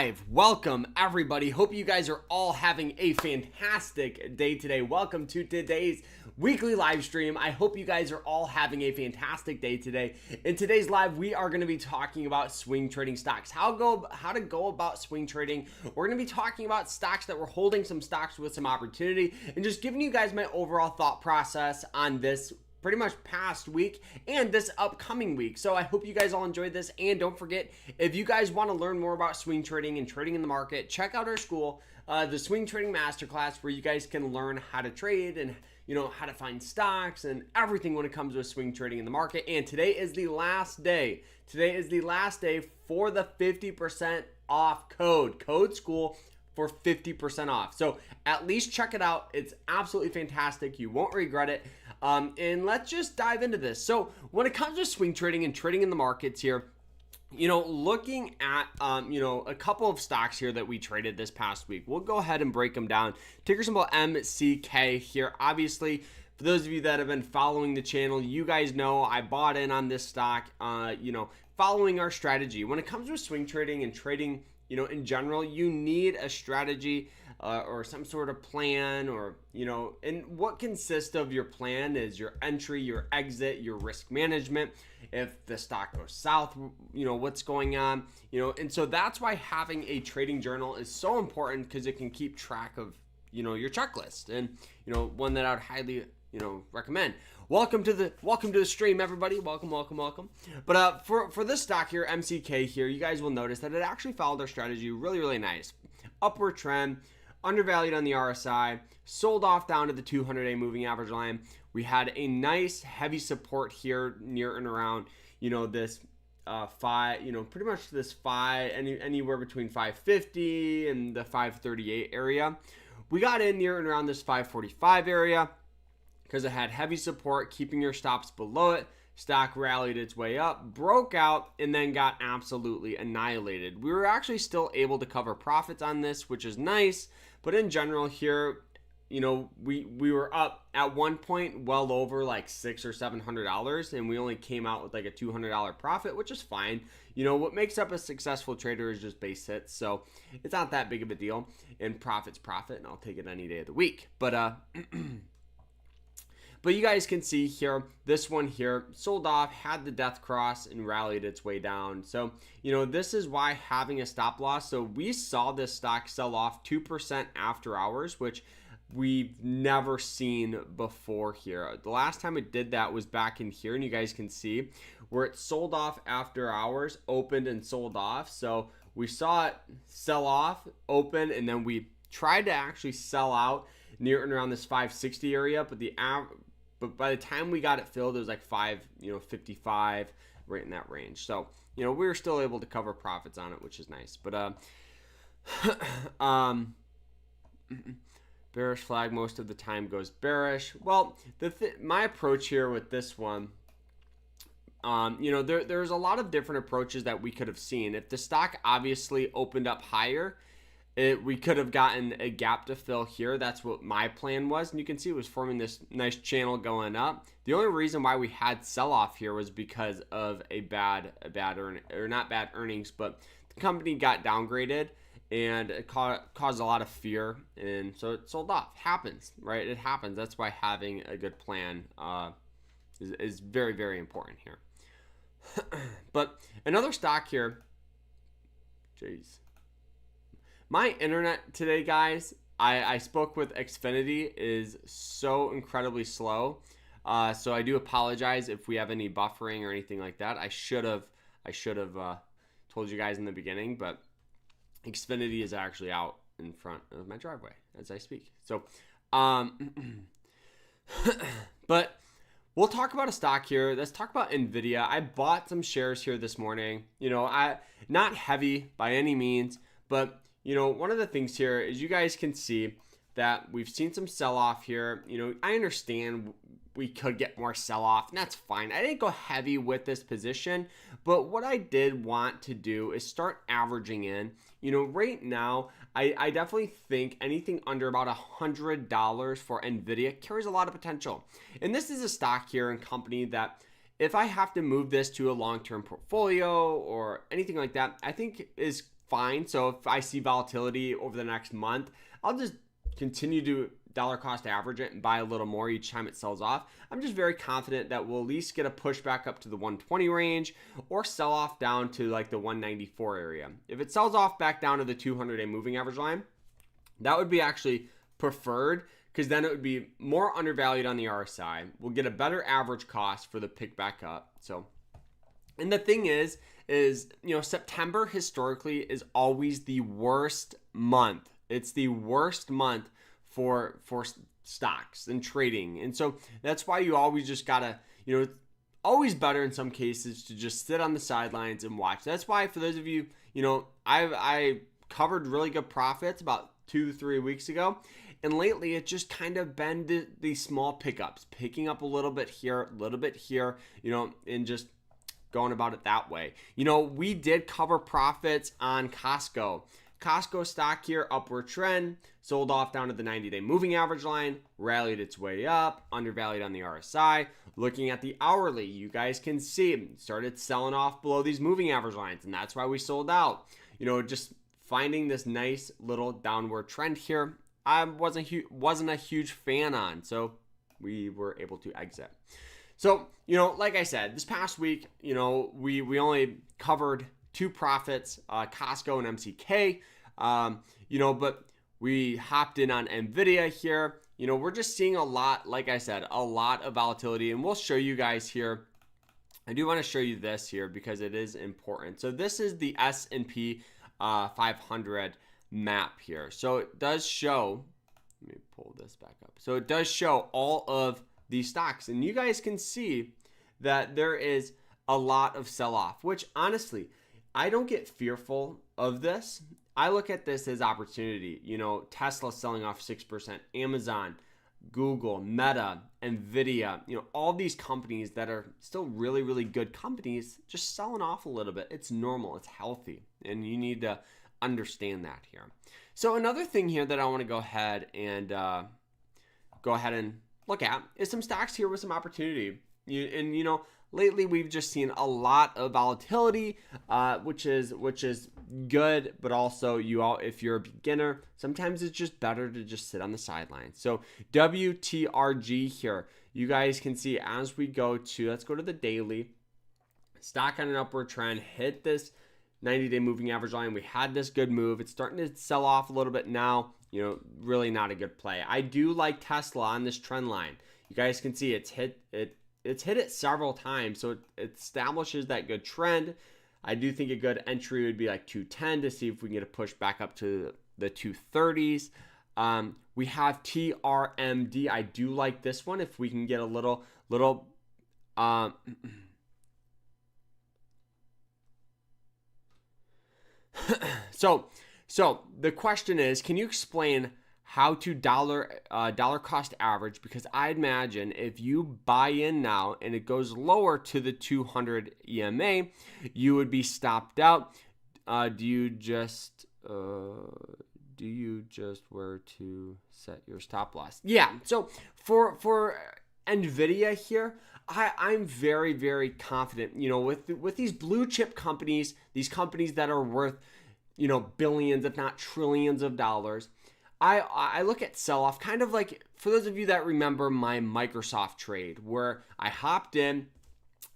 live. Welcome, everybody. Hope you guys are all having a fantastic day today. Welcome to today's weekly live stream. I hope you guys are all having a fantastic day today. In today's live, we are going to be talking about swing trading stocks. How to go about swing trading. We're going to be talking about stocks that we're holding, some stocks with some opportunity, and just giving you guys my overall thought process on this pretty much past week and this upcoming week. So I hope you guys all enjoyed this, and don't forget, if you guys want to learn more about swing trading and trading in the market, check out our school, the Swing Trading Masterclass, where you guys can learn how to trade and how to find stocks and everything when it comes to swing trading in the market. And today is the last day. Today is the last day for the 50% off code school for 50% off. So at least check it out. It's absolutely fantastic. You won't regret it. And let's just dive into this. So when it comes to swing trading and trading in the markets here, looking at, a couple of stocks here that we traded this past week, we'll go ahead and break them down. Ticker symbol MCK here. Obviously, for those of you that have been following the channel, you guys know I bought in on this stock, following our strategy. When it comes to swing trading and trading, in general, you need a strategy or some sort of plan, and what consists of your plan is your entry, your exit, your risk management. If the stock goes south, what's going on, and so that's why having a trading journal is so important, because it can keep track of, your checklist, and, one that I would highly, recommend. Welcome to the stream, everybody. Welcome. But for this stock here, MCK here, you guys will notice that it actually followed our strategy really nice. Upward trend, undervalued on the RSI, sold off down to the 200-day moving average line. We had a nice heavy support here near and around, this pretty much this anywhere between 550 and the 538 area. We got in near and around this 545 area, because it had heavy support, keeping your stops below it. Stock rallied its way up, broke out, and then got absolutely annihilated. We were actually still able to cover profits on this, which is nice. But in general here, we were up at one point well over like $600 or $700, and we only came out with like a $200 profit, which is fine. What makes up a successful trader is just base hits, so it's not that big of a deal. And profit's profit, and I'll take it any day of the week. But But you guys can see here, this one here sold off, had the death cross, and rallied its way down. So, this is why having a stop loss. So we saw this stock sell off 2% after hours, which we've never seen before here. The last time it did that was back in here, and you guys can see where it sold off after hours, opened and sold off. So we saw it sell off, open, and then we tried to actually sell out near and around this 560 area, but by the time we got it filled, it was like 55, right in that range. So, we were still able to cover profits on it, which is nice. But bearish flag most of the time goes bearish. Well, my approach here with this one, there's a lot of different approaches that we could have seen. If the stock obviously opened up higher, we could have gotten a gap to fill here. That's what my plan was. And you can see it was forming this nice channel going up. The only reason why we had sell-off here was because of a bad not bad earnings, but the company got downgraded, and it caused a lot of fear. And so it sold off. Happens, right? It happens. That's why having a good plan is very, very important here. But another stock here, jeez. My internet today, guys, I spoke with Xfinity, is so incredibly slow. So I do apologize if we have any buffering or anything like that. I should have told you guys in the beginning, but Xfinity is actually out in front of my driveway as I speak. So, but we'll talk about a stock here. Let's talk about NVIDIA. I bought some shares here this morning. Not heavy by any means, but one of the things here is you guys can see that we've seen some sell-off here. I understand we could get more sell-off, and that's fine. I didn't go heavy with this position, but what I did want to do is start averaging in. Right now, I definitely think anything under about $100 for NVIDIA carries a lot of potential. And this is a stock here and company that, if I have to move this to a long-term portfolio or anything like that, I think is fine. So if I see volatility over the next month, I'll just continue to dollar cost average it and buy a little more each time it sells off. I'm just very confident that we'll at least get a push back up to the 120 range or sell off down to like the 194 area. If it sells off back down to the 200-day moving average line, that would be actually preferred, because then it would be more undervalued on the RSI. We'll get a better average cost for the pick back up. So, and the thing is, September historically is always the worst month. It's the worst month for stocks and trading. And so that's why you always just gotta, it's always better in some cases to just sit on the sidelines and watch. That's why for those of you, I covered really good profits about 2-3 weeks ago. And lately it's just kind of been these small pickups, picking up a little bit here, and just going about it that way. We did cover profits on Costco. Costco stock here, upward trend, sold off down to the 90-day moving average line, rallied its way up, undervalued on the RSI. Looking at the hourly, you guys can see it started selling off below these moving average lines, and that's why we sold out. Just finding this nice little downward trend here, I wasn't a huge fan on, so we were able to exit. So, like I said, this past week, we only covered 2 profits, Costco and MCK, but we hopped in on Nvidia here. We're just seeing a lot, like I said, a lot of volatility, and we'll show you guys here. I do want to show you this here because it is important. So this is the S&P 500 map here. So it does show, let me pull this back up. So it does show all of these stocks, and you guys can see that there is a lot of sell-off, which honestly, I don't get fearful of this. I look at this as opportunity. Tesla selling off 6%, Amazon, Google, Meta, Nvidia, all these companies that are still really, really good companies just selling off a little bit. It's normal, it's healthy, and you need to understand that here. So another thing here that I want to go ahead and look at is some stocks here with some opportunity. Lately we've just seen a lot of volatility, which is good, but also if you're a beginner, sometimes it's just better to just sit on the sidelines. So WTRG here, you guys can see as we let's go to the daily, stock on an upward trend, hit this 90-day moving average line. We had this good move. It's starting to sell off a little bit now. Really not a good play. I do like Tesla on this trend line. You guys can see it's hit it several times, so it establishes that good trend. I do think a good entry would be like 210 to see if we can get a push back up to the 230s. We have TRMD. I do like this one if we can get a little So the question is, can you explain how to dollar cost average? Because I imagine if you buy in now and it goes lower to the 200 EMA, you would be stopped out. Do you just where to set your stop loss? Yeah. So for Nvidia here, I'm very, very confident. With these blue chip companies, these companies that are worth billions, if not trillions of dollars. I look at sell-off kind of like, for those of you that remember my Microsoft trade, where I hopped in,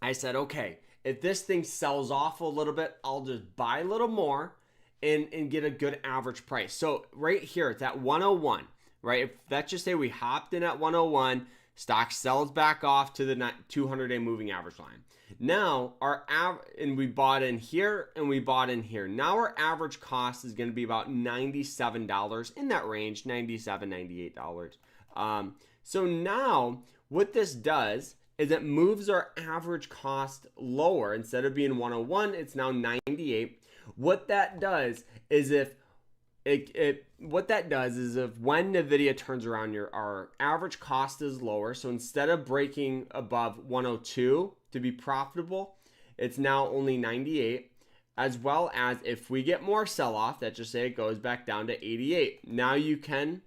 I said, okay, if this thing sells off a little bit, I'll just buy a little more and get a good average price. So right here, it's at 101, right? If let's just say we hopped in at 101, stock sells back off to the 200-day moving average line. Now and we bought in here and we bought in here. Now our average cost is going to be about $97, in that range, $97, $98. So now what this does is it moves our average cost lower. Instead of being 101, it's now 98. What that does is if when Nvidia turns around, our average cost is lower. So instead of breaking above 102 to be profitable, it's now only 98. As well as if we get more sell-off, that just say it goes back down to 88. Now you can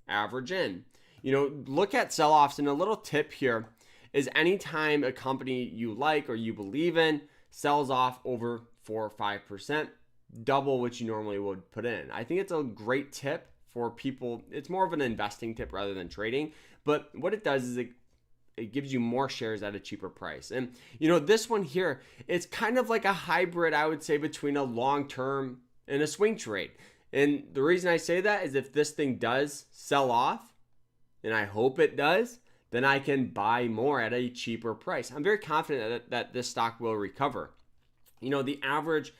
average in. Look at sell-offs, and a little tip here is anytime a company you like or you believe in sells off over 4 or 5%, double what you normally would put in. I think it's a great tip for people. It's more of an investing tip rather than trading, but what it does is it gives you more shares at a cheaper price. And this one here, it's kind of like a hybrid, I would say, between a long-term and a swing trade. And the reason I say that is if this thing does sell off, and I hope it does, then I can buy more at a cheaper price. I'm very confident that this stock will recover. The average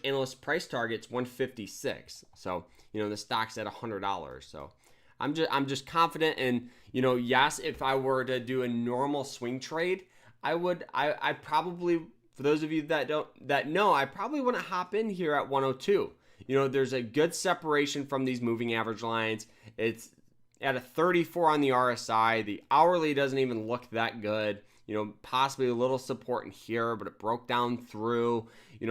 analyst price target's 156. So, the stock's at $100. So I'm just confident. And, yes, if I were to do a normal swing trade, I probably, for those of you that know, I probably wouldn't hop in here at 102. There's a good separation from these moving average lines. It's at a 34 on the RSI. The hourly doesn't even look that good. Possibly a little support in here, but it broke down through,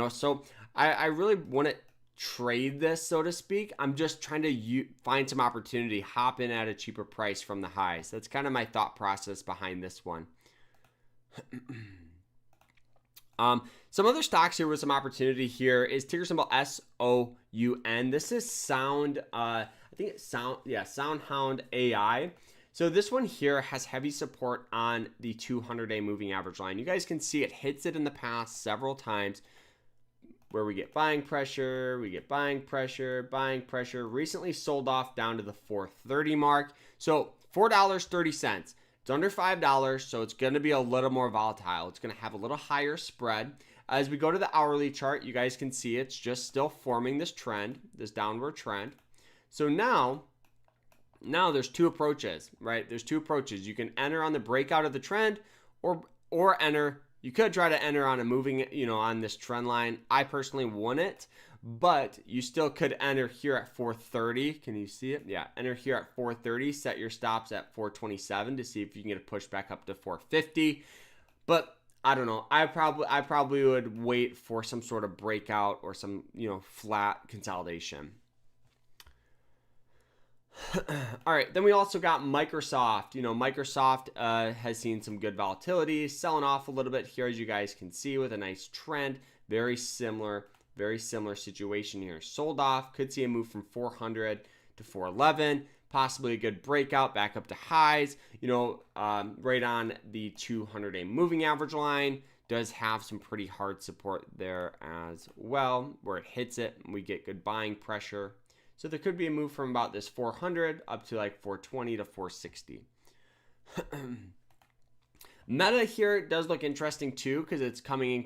so I really wouldn't trade this, so to speak. I'm just trying to find some opportunity, hop in at a cheaper price from the highs. That's kind of my thought process behind this one. Some other stocks here with some opportunity here is ticker symbol SOUN. This is Sound, I think it's SoundHound AI. So this one here has heavy support on the 200-day moving average line. You guys can see it hits it in the past several times where we get buying pressure, buying pressure. Recently sold off down to the 430 mark. So $4.30. It's under $5, so it's going to be a little more volatile. It's going to have a little higher spread. As we go to the hourly chart, you guys can see it's just still forming this trend, this downward trend. So now there's two approaches, right? There's two approaches. You can enter on the breakout of the trend or enter. You could try to enter on a moving, on this trend line. I personally wouldn't, but you still could enter here at 430. Can you see it? Yeah, enter here at 430. Set your stops at 427 to see if you can get a push back up to 450. But I don't know. I probably would wait for some sort of breakout or some, flat consolidation. All right, then we also got Microsoft. Microsoft has seen some good volatility, selling off a little bit here, as you guys can see, with a nice trend. Very similar situation here. Sold off, could see a move from 400 to 411, possibly a good breakout back up to highs. Right on the 200-day moving average line. Does have some pretty hard support there as well, where it hits it and we get good buying pressure. So there could be a move from about this 400 up to like 420 to 460. Meta here does look interesting too, because it's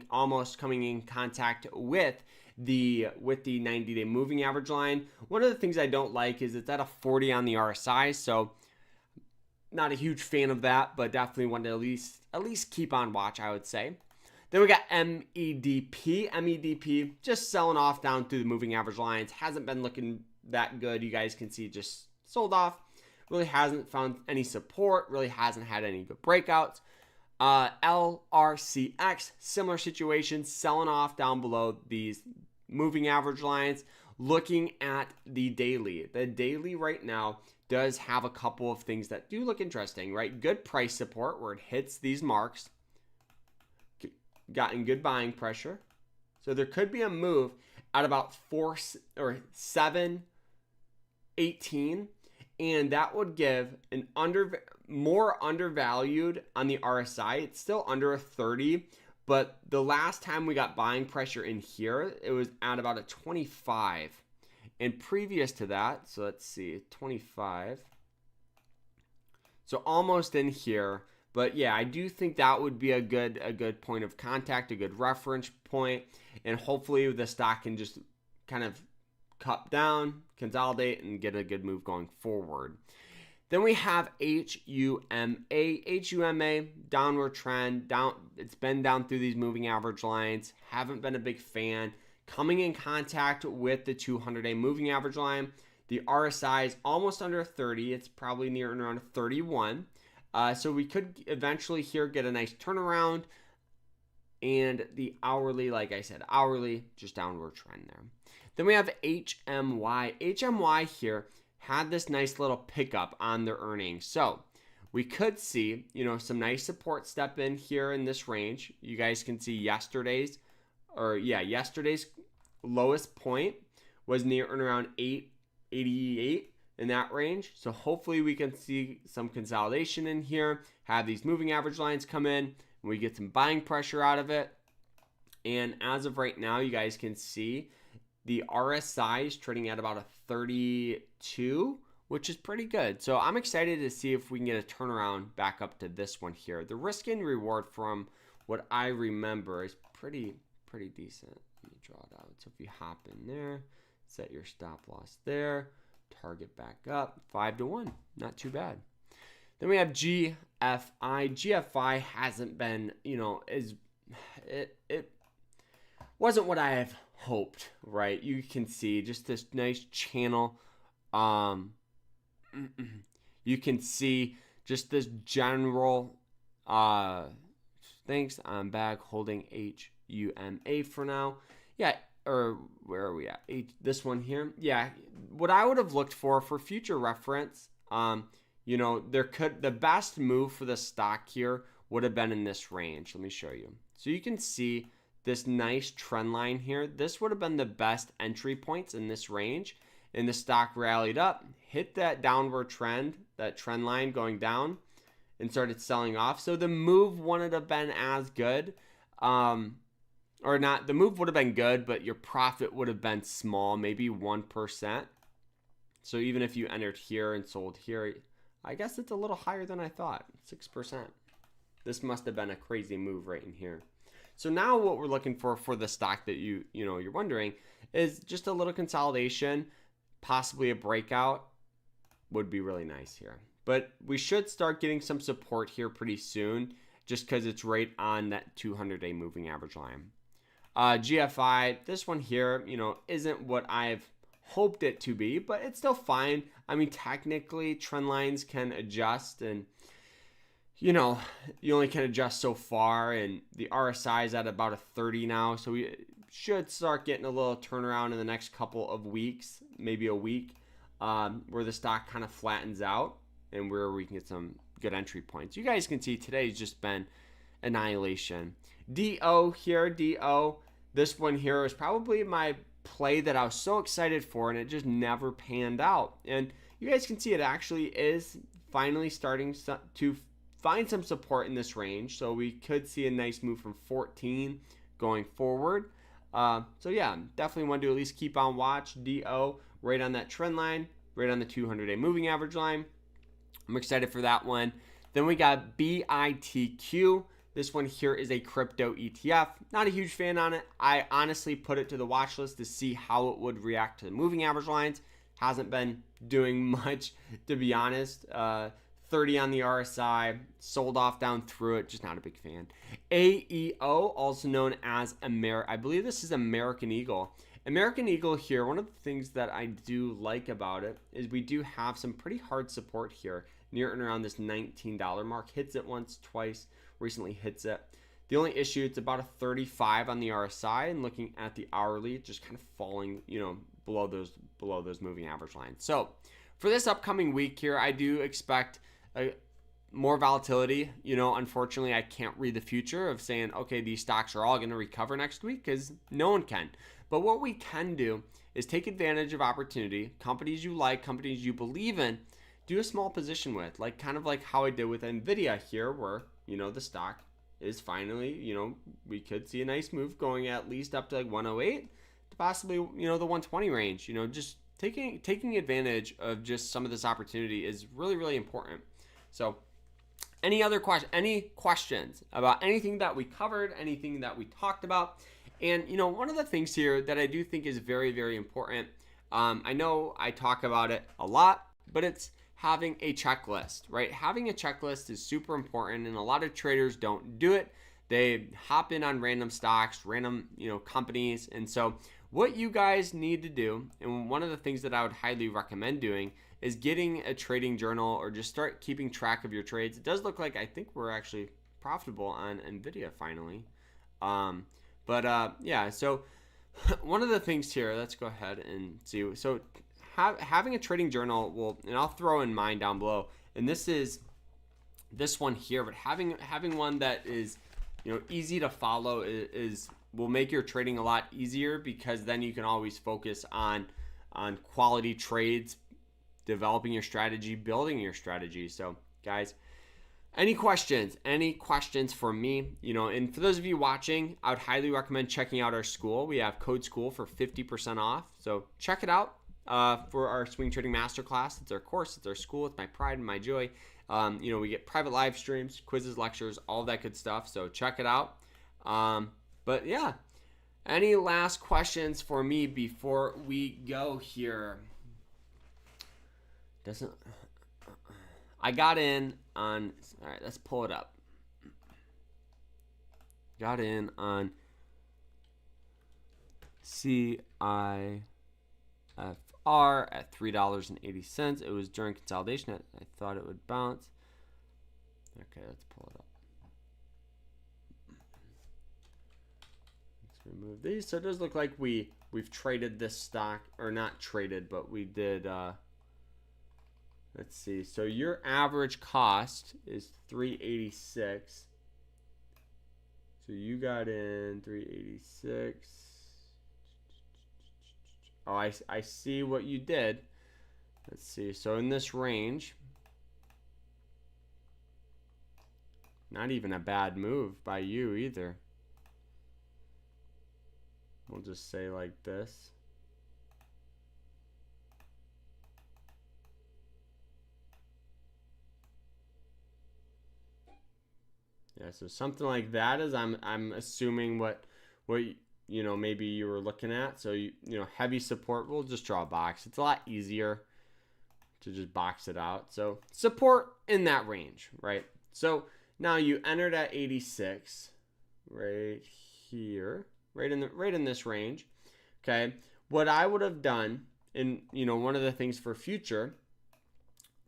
almost coming in contact with the 90-day moving average line. One of the things I don't like is it's at a 40 on the RSI, so not a huge fan of that, but definitely want to at least keep on watch, I would say. Then we got MEDP. MEDP just selling off down through the moving average lines. Hasn't been looking that good. You guys can see just sold off. Really hasn't found any support. Really hasn't had any good breakouts. LRCX, similar situation, selling off down below these moving average lines. Looking at the daily. The daily right now does have a couple of things that do look interesting, right? Good price support where it hits these marks. Gotten good buying pressure. So there could be a move at about 718, and that would give an more undervalued on the RSI. It's still under a 30, but the last time we got buying pressure in here, it was at about a 25. And previous to that, so let's see, 25. So almost in here. But yeah, I do think that would be a good point of contact, a good reference point, and hopefully the stock can just kind of cut down, consolidate, and get a good move going forward. Then we have HUMA. HUMA, downward trend, down. It's been down through these moving average lines. Haven't been a big fan. Coming in contact with the 200-day moving average line. The RSI is almost under 30. It's probably near around 31. So we could eventually here get a nice turnaround. And the hourly, like I said, just downward trend there. Then we have HMY. HMY here had this nice little pickup on their earnings. So we could see, some nice support step in here in this range. You guys can see yesterday's lowest point was near and around 888 in that range. So hopefully we can see some consolidation in here, have these moving average lines come in, and we get some buying pressure out of it. And as of right now, you guys can see the RSI is trading at about a 32, which is pretty good. So I'm excited to see if we can get a turnaround back up to this one here. The risk and reward from what I remember is pretty decent. Let me draw it out. So if you hop in there, set your stop loss there, target back up, 5-1, not too bad. Then we have GFI. GFI hasn't been, it wasn't what I have hoped, right? You can see just this nice channel. You can see just this general, thanks, I'm back holding HUMA for now. Yeah, or where are we at? This one here. Yeah, what I would have looked for future reference, the best move for the stock here would have been in this range. Let me show you. So you can see this nice trend line here. This would have been the best entry points in this range. And the stock rallied up, hit that downward trend, that trend line going down, and started selling off. So the move wouldn't have been as good. Or not, the move would have been good, but your profit would have been small, maybe 1%. So even if you entered here and sold here, I guess it's a little higher than I thought, 6%. This must have been a crazy move right in here. So now what we're looking for the stock that you're wondering is just a little consolidation, possibly a breakout would be really nice here. But we should start getting some support here pretty soon, just because it's right on that 200-day moving average line. GFI, this one here, isn't what I've hoped it to be, but it's still fine. I mean, technically, trend lines can adjust, and you only can adjust so far, and the RSI is at about a 30 now, so we should start getting a little turnaround in the next couple of weeks, maybe a week, where the stock kind of flattens out and where we can get some good entry points. You guys can see today's just been annihilation. DO here, DO. This one here is probably my play that I was so excited for, and it just never panned out. And you guys can see it actually is finally starting to find some support in this range. So we could see a nice move from 14 going forward. So yeah, definitely want to at least keep on watch. DO right on that trend line, right on the 200-day moving average line. I'm excited for that one. Then we got BITQ. This one here is a crypto ETF. Not a huge fan on it. I honestly put it to the watch list to see how it would react to the moving average lines. Hasn't been doing much, to be honest. 30 on the RSI, sold off down through it. Just not a big fan. AEO, also known as I believe this is American Eagle. American Eagle here, one of the things that I do like about it is we do have some pretty hard support here near and around this $19 mark. Hits it once, twice, recently hits it. The only issue, it's about a 35 on the RSI, and looking at the hourly, just kind of falling, below those moving average lines. So for this upcoming week here, I do expect more volatility. Unfortunately, I can't read the future of saying, okay, these stocks are all going to recover next week, because no one can. But what we can do is take advantage of opportunity, companies you like, companies you believe in, do a small position with, kind of like how I did with NVIDIA here, where, the stock is finally, we could see a nice move going at least up to 108 to possibly, the 120 range. Just taking advantage of just some of this opportunity is really, really important. So any questions about anything that we covered, anything that we talked about? And, one of the things here that I do think is very, very important, I know I talk about it a lot, but it's having a checklist, right? Having a checklist is super important, and a lot of traders don't do it. They hop in on random stocks, random, companies. And so what you guys need to do, and one of the things that I would highly recommend doing, is getting a trading journal or just start keeping track of your trades. It does look like I think we're actually profitable on NVIDIA finally. Yeah, so one of the things here, let's go ahead and see. So having a trading journal will, and I'll throw in mine down below, and this is this one here, but having one that is, easy to follow is will make your trading a lot easier, because then you can always focus on quality trades, developing your strategy, building your strategy. So guys, any questions for me? And for those of you watching, I would highly recommend checking out our school. We have code SCHOOL for 50% off. So check it out for our swing trading masterclass. It's our course, it's our school, it's my pride and my joy. We get private live streams, quizzes, lectures, all that good stuff. So check it out. But yeah, any last questions for me before we go here? I got in on, all right, let's pull it up. Got in on CIFR at $3.80. It was during consolidation. I thought it would bounce. Okay, let's pull it up. Let's remove these. So it does look like we've traded this stock, or not traded, but we did. Let's see. So your average cost is $3.86. So you got in $3.86. Oh, I see what you did. Let's see. So in this range, not even a bad move by you either. We'll just say like this. Yeah, so something like that is I'm assuming what maybe you were looking at. So heavy support, we'll just draw a box. It's a lot easier to just box it out. So support in that range, right? So now you entered at 86 right here, right in this range. Okay, what I would have done, and one of the things for future,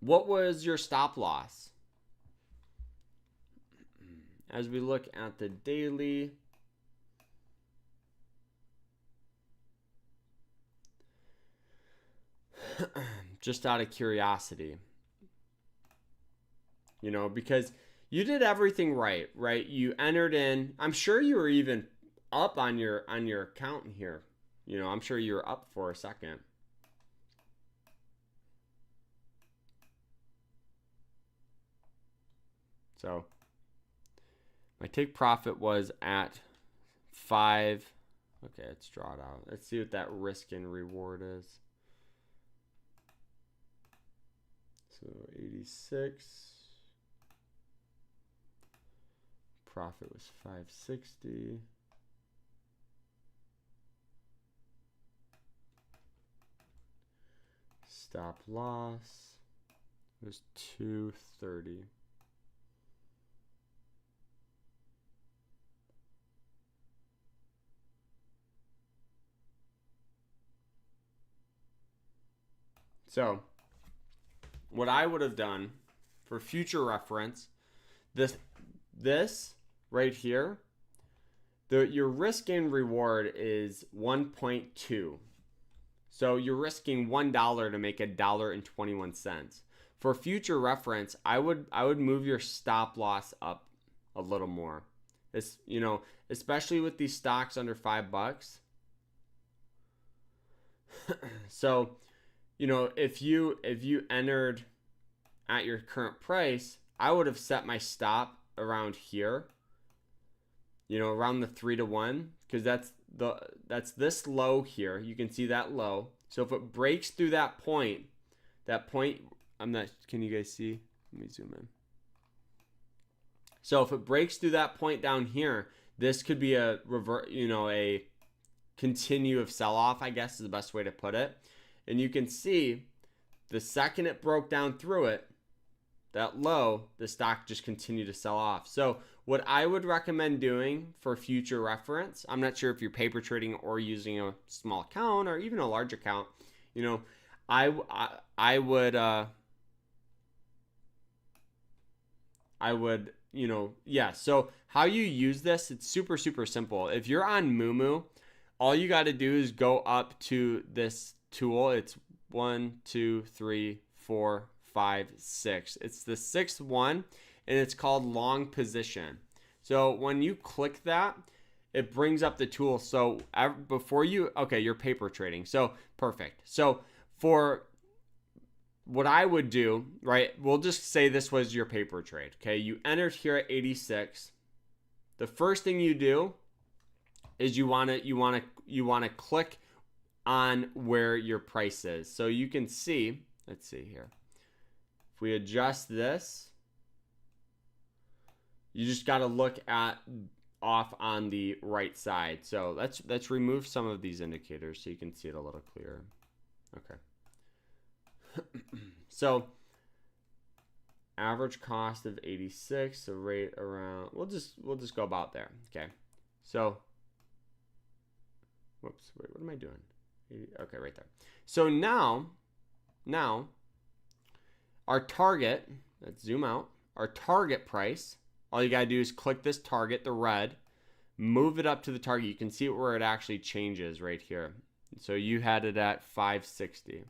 what was your stop loss? As we look at the daily, just out of curiosity, because you did everything right? You entered in. I'm sure you were even up on your account here. I'm sure you were up for a second. So my take profit was at 5. Okay, let's draw it out. Let's see what that risk and reward is. So 86. Profit was 560. Stop loss was 230. So what I would have done for future reference, this right here, your risk and reward is 1.2. So you're risking $1 to make $1.21. For future reference, I would move your stop loss up a little more. It's, especially with these stocks under $5. So if you entered at your current price, I would have set my stop around here, around the 3-to-1, because that's this low here. You can see that low. So if it breaks through that point, can you guys see? Let me zoom in. So if it breaks through that point down here, this could be a a continue of sell-off, I guess is the best way to put it. And you can see the second it broke down through it, that low, the stock just continued to sell off. So what I would recommend doing for future reference, I'm not sure if you're paper trading or using a small account or even a large account, I would, so how you use this, it's super, super simple. If you're on Moomoo, all you got to do is go up to this tool. It's 1, 2, 3, 4, 5, 6. It's the 6th one, and it's called long position. So when you click that, it brings up the tool. So before you, okay, you're paper trading. So perfect. So for what I would do, right? We'll just say this was your paper trade. Okay. You entered here at 86. The first thing you do is you want to click on where your price is. So you can see, let's see here. If we adjust this, you just got to look at off on the right side. So let's remove some of these indicators so you can see it a little clearer. Okay. So average cost of 86, so rate around, we'll just go about there. Okay. So whoops, wait, what am I doing? 80, okay, right there. So now our target, let's zoom out, our target price, all you got to do is click this target, the red, move it up to the target. You can see where it actually changes right here. So you had it at 560.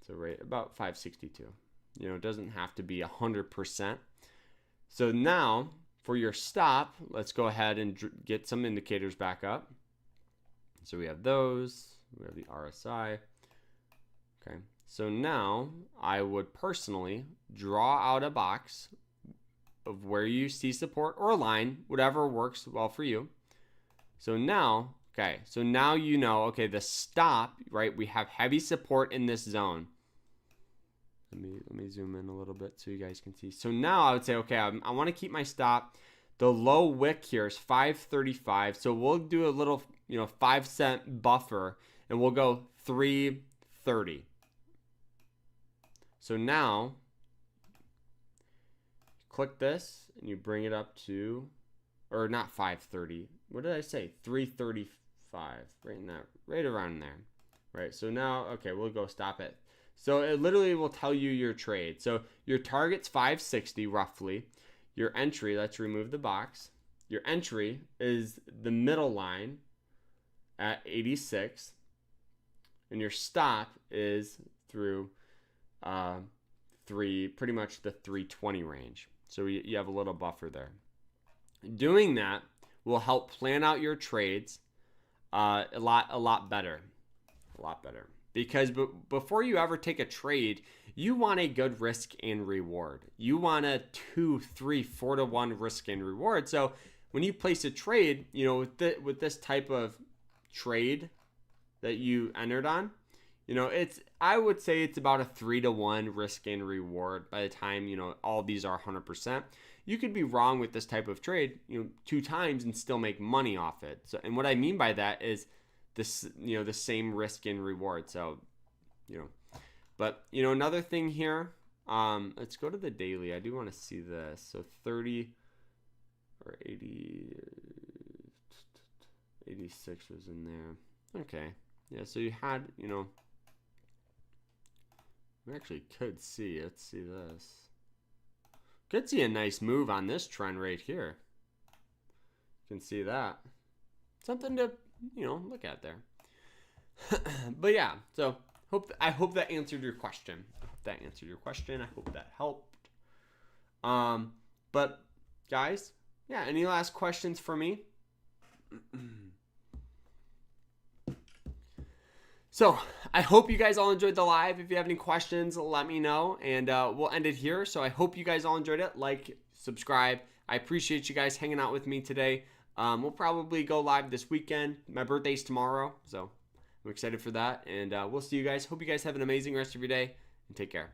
So right about 562. You know, it doesn't have to be 100%. So now for your stop, let's go ahead and get some indicators back up. So we have those, we have the RSI. Okay. So now I would personally draw out a box of where you see support or a line, whatever works well for you. So now, okay, so now you know, okay, the stop, right? We have heavy support in this zone. Let me zoom in a little bit so you guys can see. So now I would say, okay, I want to keep my stop. The low wick here is 535. So we'll do a little, 5-cent buffer and we'll go 330. So now click this and you bring it up to, or not 530. What did I say? 335, right around there. Right. So now, okay, we'll go stop it. So it literally will tell you your trade. So your target's 560 roughly. Your entry, let's remove the box. Your entry is the middle line at 86. And your stop is through pretty much the 320 range. So you have a little buffer there. Doing that will help plan out your trades a lot better. Because before you ever take a trade, you want a good risk and reward. You want a 2, 3, 4 to 1 risk and reward. So when you place a trade, with this type of trade that you entered on, I would say it's about a 3 to 1 risk and reward by the time, all these are 100%. You could be wrong with this type of trade, 2 times and still make money off it. So, and what I mean by that is this, the same risk and reward. So, but, another thing here, let's go to the daily. I do want to see this. So 30 or 80, 86 was in there. Okay. Yeah. So you had, we actually could see, let's see this. Could see a nice move on this trend right here. You can see that. Something to, look at there. But yeah, so I hope that answered your question. I hope that helped. But guys, yeah, any last questions for me? So I hope you guys all enjoyed the live. If you have any questions, let me know, and we'll end it here. So I hope you guys all enjoyed it. Like, subscribe. I appreciate you guys hanging out with me today. We'll probably go live this weekend. My birthday's tomorrow, so I'm excited for that. And we'll see you guys. Hope you guys have an amazing rest of your day, and take care.